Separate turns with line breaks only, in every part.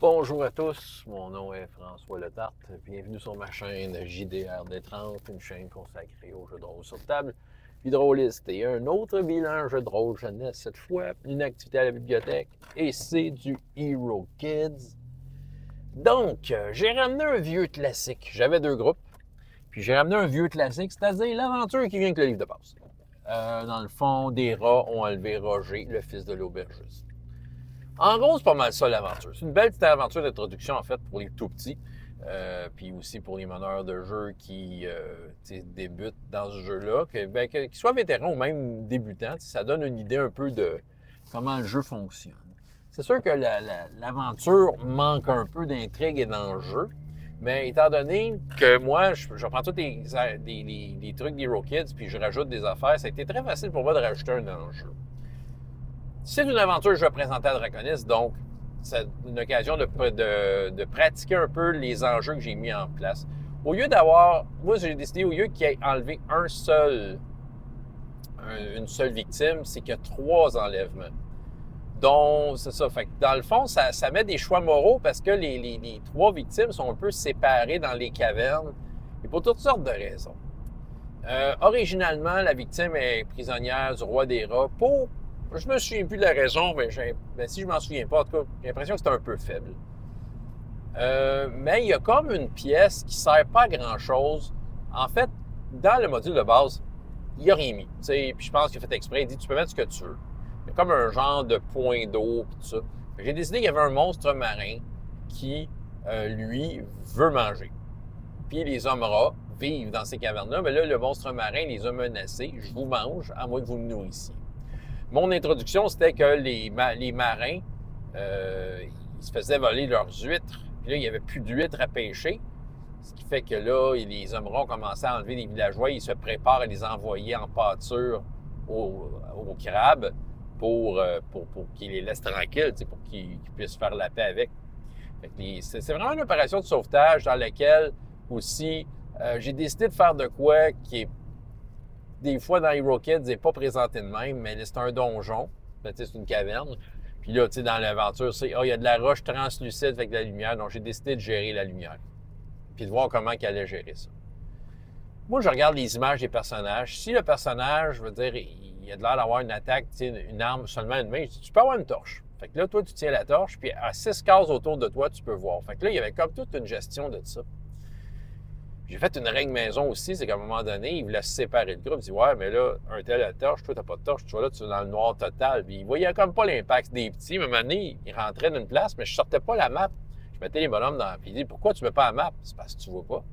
Bonjour à tous, mon nom est François Letarte. Bienvenue sur ma chaîne JDRD30, une chaîne consacrée aux jeux de rôle sur table, puis drôliste et un autre bilan jeu de rôle jeunesse cette fois, une activité à la bibliothèque et c'est du Hero Kids. Donc, j'ai ramené un vieux classique. J'avais deux groupes, puis j'ai ramené un vieux classique, c'est-à-dire l'aventure qui vient avec le livre de base. Dans le fond, des rats ont enlevé Roger, le fils de l'aubergiste. En gros, c'est pas mal ça l'aventure. C'est une belle petite aventure d'introduction, en fait, pour les tout petits. Puis aussi pour les meneurs de jeu qui débutent dans ce jeu-là. Qu'ils soient vétérans ou même débutants, ça donne une idée un peu de comment le jeu fonctionne. C'est sûr que l'aventure manque un peu d'intrigue et d'enjeu. Mais étant donné que moi, je prends tous les trucs d'Hero Kids puis je rajoute des affaires, ça a été très facile pour moi de rajouter un enjeu. C'est une aventure que je vais présenter à Draconis, donc c'est une occasion de pratiquer un peu les enjeux que j'ai mis en place. Au lieu d'avoir, moi j'ai décidé, au lieu qu'il y ait enlevé une seule victime, c'est qu'il y a 3 enlèvements. Donc, c'est ça. Fait que dans le fond, ça met des choix moraux parce que les 3 victimes sont un peu séparées dans les cavernes et pour toutes sortes de raisons. Originalement, la victime est prisonnière du roi des rats pour... Je me souviens plus de la raison, mais si je m'en souviens pas, en tout cas, j'ai l'impression que c'est un peu faible. Mais il y a comme une pièce qui sert pas à grand-chose. En fait, dans le module de base, il n'y a rien mis. Puis je pense qu'il a fait exprès, il dit tu peux mettre ce que tu veux. Il y a comme un genre de point d'eau et tout ça. J'ai décidé qu'il y avait un monstre marin qui, lui, veut manger. Puis les hommes rats vivent dans ces cavernes-là, mais là, le monstre marin les a menacés. Je vous mange, à moins que vous me nourrissiez. Mon introduction, c'était que les marins, ils se faisaient voler leurs huîtres. Puis là, il n'y avait plus d'huîtres à pêcher. Ce qui fait que là, les hommes ont commencé à enlever les villageois. Ils se préparent à les envoyer en pâture aux crabes pour qu'ils les laissent tranquilles, pour qu'ils puissent faire la paix avec. C'est vraiment une opération de sauvetage dans laquelle aussi j'ai décidé de faire de quoi qui est des fois dans Hero Kids, n'est pas présenté de même, mais c'est un donjon. C'est une caverne. Puis là, dans l'aventure, c'est il y a de la roche translucide avec de la lumière. Donc, j'ai décidé de gérer la lumière. Puis de voir comment elle allait gérer ça. Moi, je regarde les images des personnages. Si le personnage, je veux dire, il a de l'air d'avoir une attaque, une arme, seulement une main, je dis, tu peux avoir une torche. Fait que là, toi, tu tiens la torche, puis à 6 cases autour de toi, tu peux voir. Fait que là, il y avait comme toute une gestion de ça. J'ai fait une règle maison aussi, c'est qu'à un moment donné, il voulait se séparer le groupe. Il dit ouais, mais là, un tel a torche, toi, t'as pas de torche, tu vois là, tu es dans le noir total. Puis il voyait comme pas l'impact des petits. Mais à un moment donné, il rentrait d'une place, mais je sortais pas la map. Je mettais les bonhommes dans. Puis il dit pourquoi tu mets pas la map? C'est parce que tu vois pas.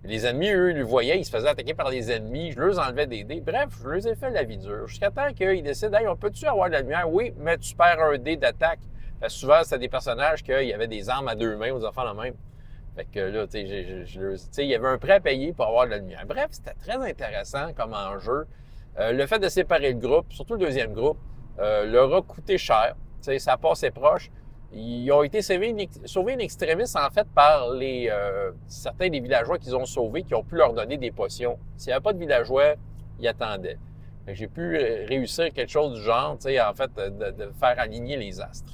Mais les ennemis, eux, ils le voyaient, ils se faisaient attaquer par des ennemis, je leur enlevais des dés. Bref, je leur ai fait la vie dure. Jusqu'à temps qu'ils décident, hey, on peut-tu avoir de la lumière? Oui, mais tu perds un dé d'attaque. Parce que souvent, c'était des personnages qui avaient des armes à 2 mains, aux enfants la même. Fait que là, il y avait un prêt à payer pour avoir de la lumière. Bref, c'était très intéressant comme enjeu. Le fait de séparer le groupe, surtout le deuxième groupe, leur a coûté cher. Ça passait proche. Ils ont été sauvés in extremis, en fait, par certains des villageois qu'ils ont sauvés, qui ont pu leur donner des potions. S'il n'y avait pas de villageois, ils attendaient. J'ai pu réussir quelque chose du genre, en fait, de faire aligner les astres.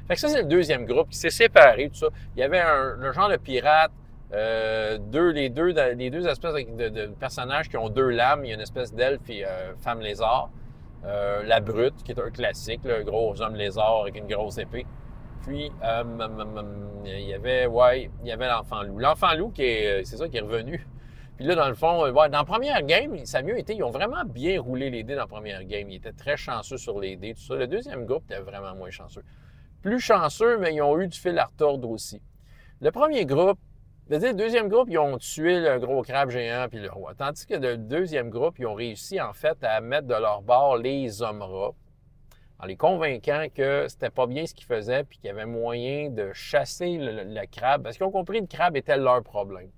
Fait que ça, c'est le deuxième groupe qui s'est séparé, tout ça. Il y avait le genre de pirate, les deux espèces de personnages qui ont 2 lames. Il y a une espèce d'elfe et femme lézard. La brute, qui est un classique, le gros homme lézard avec une grosse épée. Puis, il y avait l'enfant loup. L'enfant loup, c'est ça qui est revenu. Puis là, dans le fond, dans la première game, ça a mieux été. Ils ont vraiment bien roulé les dés dans la première game. Ils étaient très chanceux sur les dés, tout ça. Le deuxième groupe était vraiment moins chanceux. Plus chanceux, mais ils ont eu du fil à retordre aussi. Le premier groupe, le deuxième groupe, ils ont tué le gros crabe géant puis le roi. Tandis que le deuxième groupe, ils ont réussi en fait à mettre de leur bord les hommes rats, en les convainquant que c'était pas bien ce qu'ils faisaient puis qu'il y avait moyen de chasser le crabe, parce qu'ils ont compris que le crabe était leur problème.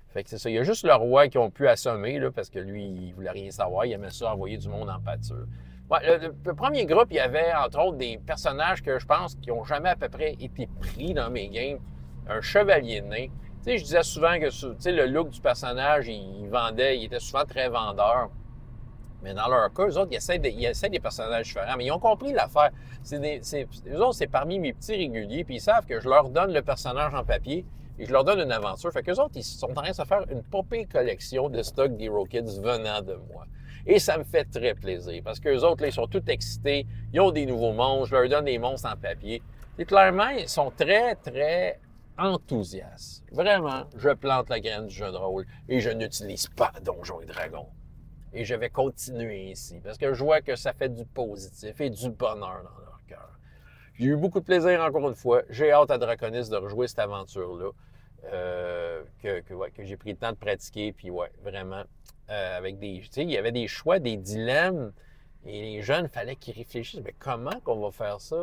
Fait que c'est ça. Il y a juste le roi qui ont pu assommer, là, parce que lui, il voulait rien savoir. Il aimait ça envoyer du monde en pâture. Ouais, le premier groupe, il y avait, entre autres, des personnages que je pense qui n'ont jamais à peu près été pris dans mes games. Un chevalier nain. Tu sais, je disais souvent que le look du personnage, il vendait, il était souvent très vendeur. Mais dans leur cas, eux autres, ils essaient des personnages différents. Mais ils ont compris l'affaire. Eux autres, c'est parmi mes petits réguliers, puis ils savent que je leur donne le personnage en papier et je leur donne une aventure. Fait qu'eux autres, ils sont en train de se faire une popée collection de stock d'Hero Kids venant de moi. Et ça me fait très plaisir, parce qu'eux autres, là, ils sont tous excités. Ils ont des nouveaux monstres. Je leur donne des monstres en papier. Et clairement, ils sont très, très enthousiastes. Vraiment, je plante la graine du jeu de rôle et je n'utilise pas Donjons et Dragons. Et je vais continuer ici, parce que je vois que ça fait du positif et du bonheur dans leur cœur. J'ai eu beaucoup de plaisir encore une fois. J'ai hâte à Draconis de rejouer cette aventure-là, que j'ai pris le temps de pratiquer, puis ouais, vraiment, avec des... Tu sais, il y avait des choix, des dilemmes, et les jeunes, il fallait qu'ils réfléchissent. Mais comment qu'on va faire ça,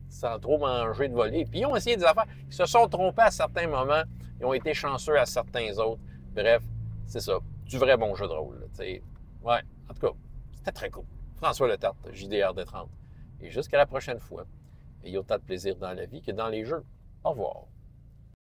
sans trop manger de volée? Puis ils ont essayé des affaires. Ils se sont trompés à certains moments, ils ont été chanceux à certains autres. Bref, c'est ça. Du vrai bon jeu de rôle. Ouais, en tout cas, c'était très cool. François Letarte, JDR30. Et jusqu'à la prochaine fois, ayez autant de plaisir dans la vie que dans les jeux. Au revoir.